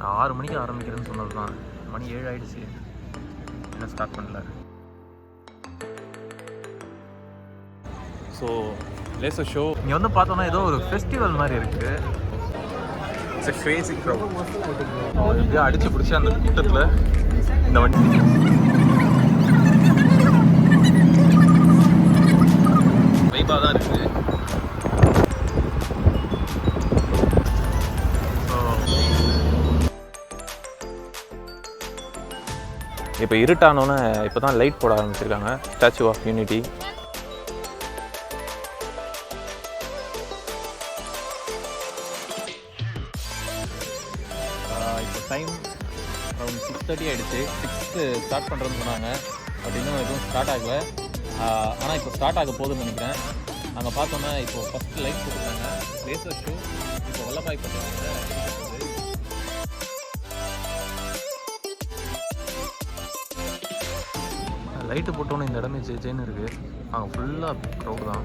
6 மணிக்கு ஆரம்பிக்கிறேன்னு சொன்னது தான். மணி 7 ஆகிடுச்சு, இன்னும் ஸ்டார்ட் பண்ணல. ஸோ லேசர் ஷோ இங்கே வந்து பார்த்தோன்னா ஏதோ ஒரு ஃபெஸ்டிவல் மாதிரி இருக்குது. It's a Crazy crowd. எப்படியோ அடிச்சு பிடிச்சி அந்த கூட்டத்தில் இந்த வண்டி வைப்பாக தான் இருக்குது. இப்போ இருட்டானோன்னே இப்போ தான் லைட் போட ஆரம்பிச்சிருக்காங்க. Statue of Unity. இப்போ டைம் அரௌண்ட் 6:30 ஆகிடுச்சு. 6க்கு ஸ்டார்ட் பண்ணுறதுன்னு சொன்னாங்க. பட் இன்னும் எதுவும் ஸ்டார்ட் ஆகலை. ஆனால் இப்போ ஸ்டார்ட் ஆக போகுதுன்னு நினைக்கிறேன். நாங்கள் பார்த்தோன்னா இப்போ ஃபஸ்ட்டு லைட் போட்டுருக்காங்க. லேசர் ஷோ இப்போ வல்லபாய் பட்டேல் லைட்டு போட்டோன்னு இந்த இடமே ஜேன்னு இருக்குது. அங்கே ஃபுல்லாக க்ரௌடு தான்.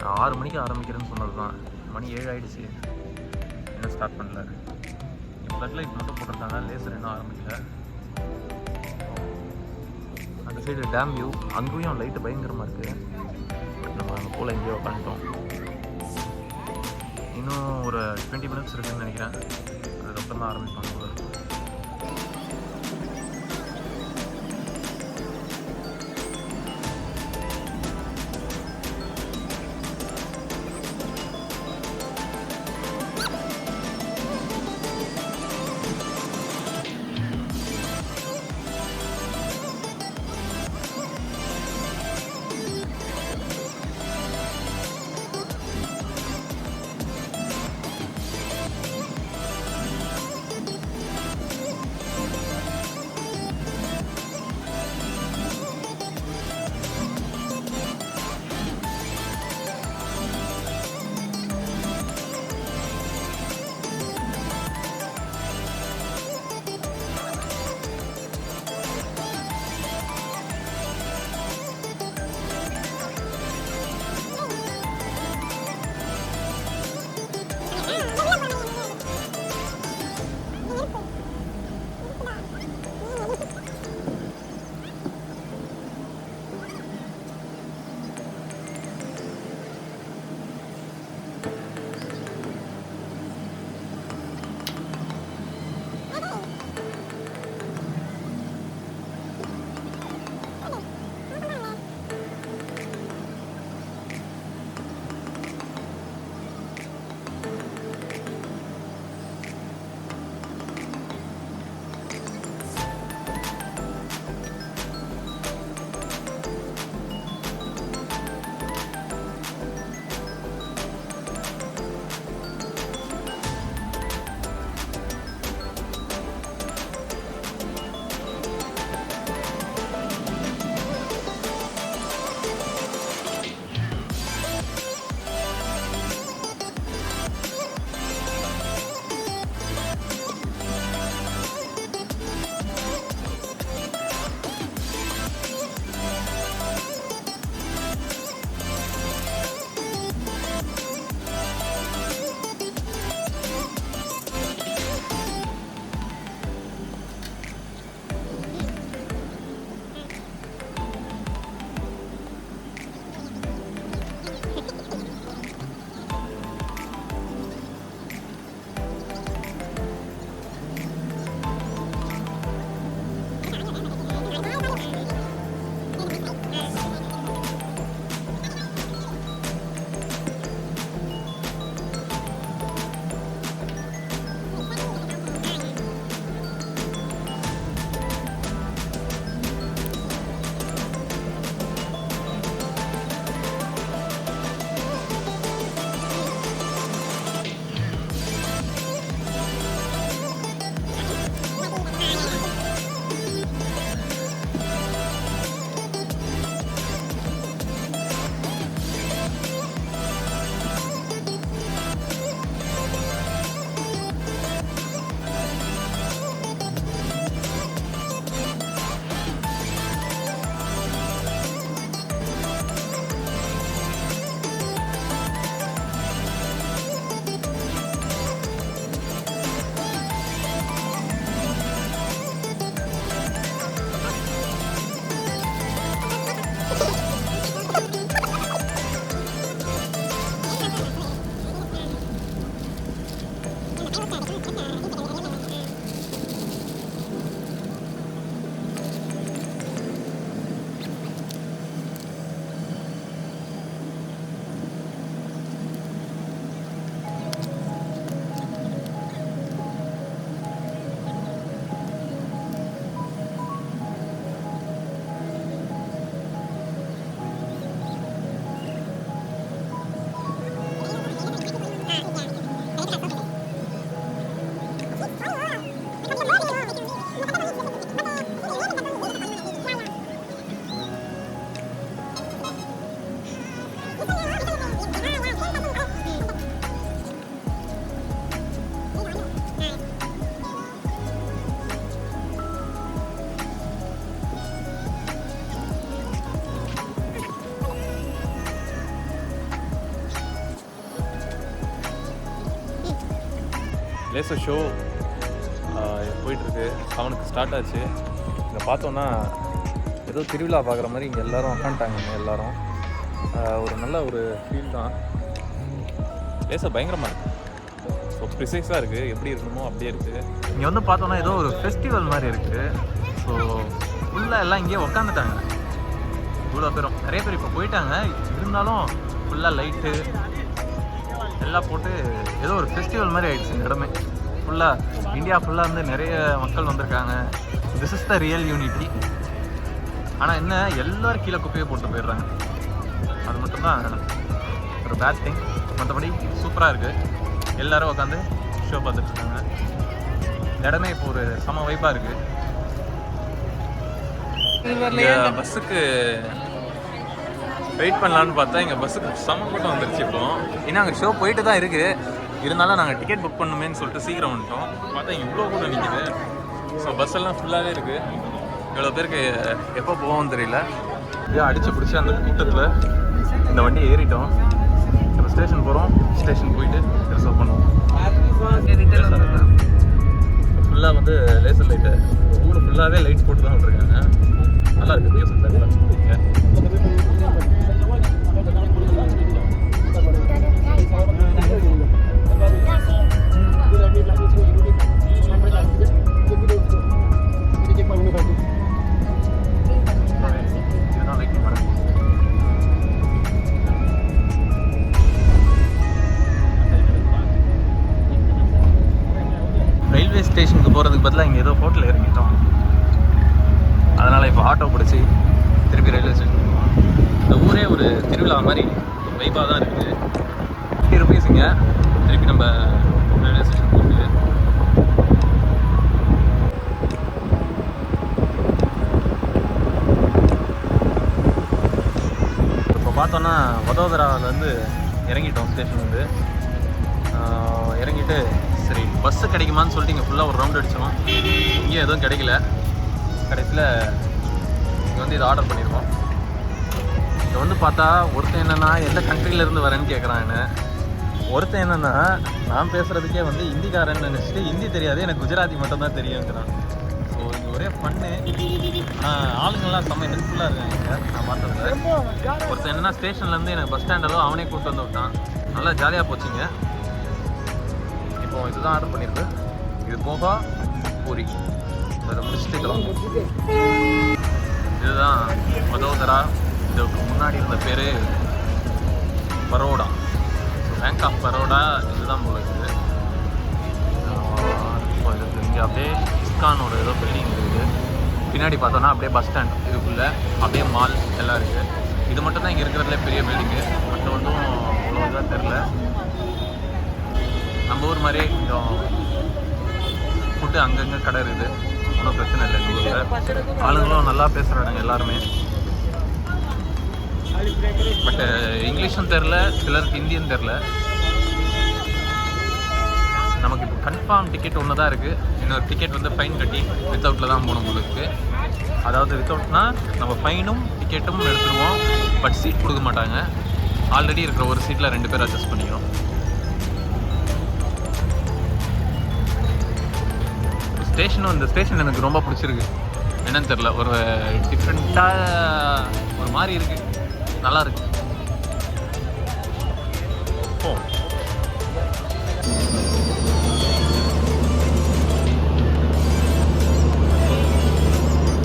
6 மணிக்கு ஆரம்பிக்கிறேன்னு சொன்னது தான். மணி 7 ஆகிடுச்சு, இன்னும் ஸ்டார்ட் பண்ணல. ஃப்ளட் லைட் மட்டும் போட்டிருக்காங்க, லேசர் இன்னும் ஆரம்பிக்கல. அந்த சைடு டேம் வியூ, அங்கேயும் லைட்டு பயங்கரமாக இருக்குது. பட் நம்ம அங்கே போல் எங்கேயோ உட்காந்துட்டோம். இன்னும் ஒரு 20 மினிட்ஸ் இருக்குதுன்னு நினைக்கிறேன். அதுக்கப்புறம் தான் ஆரம்பிப்பாங்க. லேசர் ஷோ போயிட்டுருக்கு. 7க்கு ஸ்டார்ட் ஆச்சு. இங்கே பார்த்தோன்னா ஏதோ திருவிழா பார்க்குற மாதிரி இங்கே எல்லோரும் உட்காந்துட்டாங்க. எல்லோரும் ஒரு நல்ல ஒரு ஃபீல் தான். லேசர் பயங்கரமாக இருக்குது. ஸோ ப்ரிசைஸாக இருக்குது, எப்படி இருக்கணுமோ அப்படியே இருக்குது. இங்கே வந்து பார்த்தோன்னா ஏதோ ஒரு ஃபெஸ்டிவல் மாதிரி இருக்குது. ஸோ ஃபுல்லாக எல்லாம் இங்கேயே உட்காந்துட்டாங்க. இவ்வளோ பேரும் நிறைய பேர் இப்போ போயிட்டாங்க. இருந்தாலும் ஃபுல்லாக லைட்டு எல்லாம் போட்டு ஏதோ ஒரு ஃபெஸ்டிவல் மாதிரி ஆகிடுச்சு இந்த இடமே. ஃபுல்லாக இந்தியா ஃபுல்லாக வந்து நிறைய மக்கள் வந்திருக்காங்க. This is the real unity. ஆனால் என்ன, எல்லோரும் கீழே குப்பையை போட்டு போயிடுறாங்க. அது மட்டும்தான் ஒரு பேட் திங். மற்றபடி சூப்பராக இருக்குது. எல்லோரும் உட்காந்து ஷோ பார்த்துட்ருக்காங்க. இந்த இடமே இப்போ ஒரு செம வைப்பாக இருக்குது. பஸ்ஸுக்கு வெயிட் பண்ணலான்னு பார்த்தா எங்கள் பஸ்ஸுக்கு செம கூட்டம் வந்துருச்சு. இப்போ ஏன்னா அங்கே ஷோ போயிட்டு தான் இருக்குது. இருந்தாலும் நாங்கள் டிக்கெட் புக் பண்ணுமேன்னு சொல்லிட்டு சீக்கிரம் வந்துட்டோம். பார்த்தா இங்கே இவ்வளோ கூட்டம் நிற்கிது. ஸோ பஸ் எல்லாம் ஃபுல்லாகவே இருக்குது. இவ்வளோ பேருக்கு எப்போ போவோம்னு தெரியல. இதே அடித்து பிடிச்சி அந்த கூட்டத்தில் இந்த வண்டியை ஏறிட்டோம். இப்போ ஸ்டேஷன் போகிறோம். ஸ்டேஷன் போயிட்டு ரிசர்வ் பண்ணுவோம். ஃபுல்லாக வந்து லேசர் லைட்டு ஊர் ஃபுல்லாகவே லைட் போட்டு தான் விட்ருக்காங்க. நல்லா இருக்குது லேசர் லைட்டில். ரயில்வே ஸ்டேஷனுக்கு போகிறதுக்கு பதிலாக இங்கே ஏதோ ஹோட்டலில் இறங்கிட்டோம். அதனால் இப்போ ஆட்டோ பிடிச்சி திருப்பி ரயில்வே ஸ்டேஷன் போவோம். இந்த ஊரே ஒரு திருவிழா மாதிரி ஒரு வைப்பாக தான் இருக்குது. 50 ருபீஸுங்க. திருப்பி நம்ம ரயில்வே ஸ்டேஷன் போட்டு இப்போ பார்த்தோன்னா வதோதராவிலேருந்து இறங்கிட்டோம். ஸ்டேஷன் வந்து இறங்கிட்டு சரி பஸ்ஸு கிடைக்குமான்னு சொல்லிட்டு இங்கே ஃபுல்லாக ஒரு ரவுண்ட் அடித்தோம். இங்கேயும் எதுவும் கிடைக்கல. கடைசியில் இங்கே வந்து இதை ஆர்டர் பண்ணியிருக்கோம். இதை வந்து பார்த்தா ஒருத்தன் என்னென்னா எந்த கண்ட்ரியிலேருந்து வரேன்னு கேட்குறான். என்ன ஒருத்தன் என்னென்னா நான் பேசுகிறதுக்கே வந்து ஹிந்திக்காரன்னு நினச்சிட்டு ஹிந்தி தெரியாது, எனக்கு குஜராத்தி மட்டும்தான் தெரியுங்கிறான். ஸோ இங்கே ஒரே பண்ணு. ஆனால் ஆளுங்கள்லாம் செம்ம ஹெல்ப்ஃபுல்லாக இருக்காங்க இங்கே. நான் பார்த்ததில் ஒருத்தன் என்னென்னா ஸ்டேஷன்லேருந்து எனக்கு பஸ் ஸ்டாண்டோ அவனே கூப்பிட்டு வந்து விட்டான். நல்லா ஜாலியாக போச்சுங்க. இப்போ இதுதான் ஆர்டர் பண்ணியிருக்கு. இது போக பூரி அதை முடிச்சுட்டு கிளம்பும். இதுதான் வதோதரா. இதுக்கு முன்னாடி இருந்த பேர் பரோடா. பேங்க் ஆஃப் பரோடா இதுதான் போல இருக்குது. இப்போ இதுக்கு இங்கே அப்படியே இஸ்கானோட ஏதோ பில்டிங் இருக்குது. பின்னாடி பார்த்தோன்னா அப்படியே பஸ் ஸ்டாண்ட் இதுக்குள்ளே அப்படியே மால் எல்லாம் இருக்குது. இது மட்டும் தான் இங்கே இருக்கிறதுலே பெரிய பில்டிங்கு. மற்ற ஒன்றும் அவ்வளோ இதாக தெரில. நம்ம ஊர் மாதிரியே கொஞ்சம் ஃபுட்டு அங்கங்கே கடை இருக்குது. ஒன்றும் பிரச்சனை இல்லை. எங்கள் ஊரில் ஆளுங்களும் நல்லா பேசுகிறாங்க எல்லாருமே. பட்டு இங்கிலீஷும் தெரில, சிலருக்கு ஹிந்தியும் தெரில. நமக்கு இப்போ கன்ஃபார்ம் டிக்கெட் ஒன்று தான் இருக்குது. இன்னொரு டிக்கெட் வந்து ஃபைன் கட்டி வித்தவுட்டில் தான் போகணும் உங்களுக்கு. அதாவது வித்தவுட்னா நம்ம ஃபைனும் டிக்கெட்டும் எடுத்துருவோம். பட் சீட் கொடுக்க மாட்டாங்க. ஆல்ரெடி இருக்கிற ஒரு சீட்டில் 2 பேர் அட்ஜஸ்ட் பண்ணிக்கிறோம். ஸ்டேஷனும் இந்த ஸ்டேஷன் எனக்கு ரொம்ப பிடிச்சிருக்கு. என்னன்னு தெரில, ஒரு டிஃப்ரெண்ட்டாக ஒரு மாதிரி இருக்குது. நல்லா இருக்கு.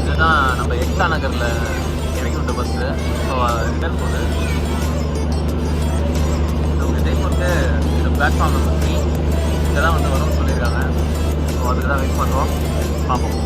இதுதான் நம்ம எக்ஸா நகரில் இறங்கி விட்ட பஸ்ஸு. ஸோ ரிட்டர்ன் போகுது. இதே போட்டு இந்த பிளாட்ஃபார்ம் நம்பர் 3 இங்கே தான் வந்து வரும்னு சொல்லியிருக்காங்க. ஸோ அதுக்கு தான் வெயிட் பண்ணுறோம். பார்ப்போம்.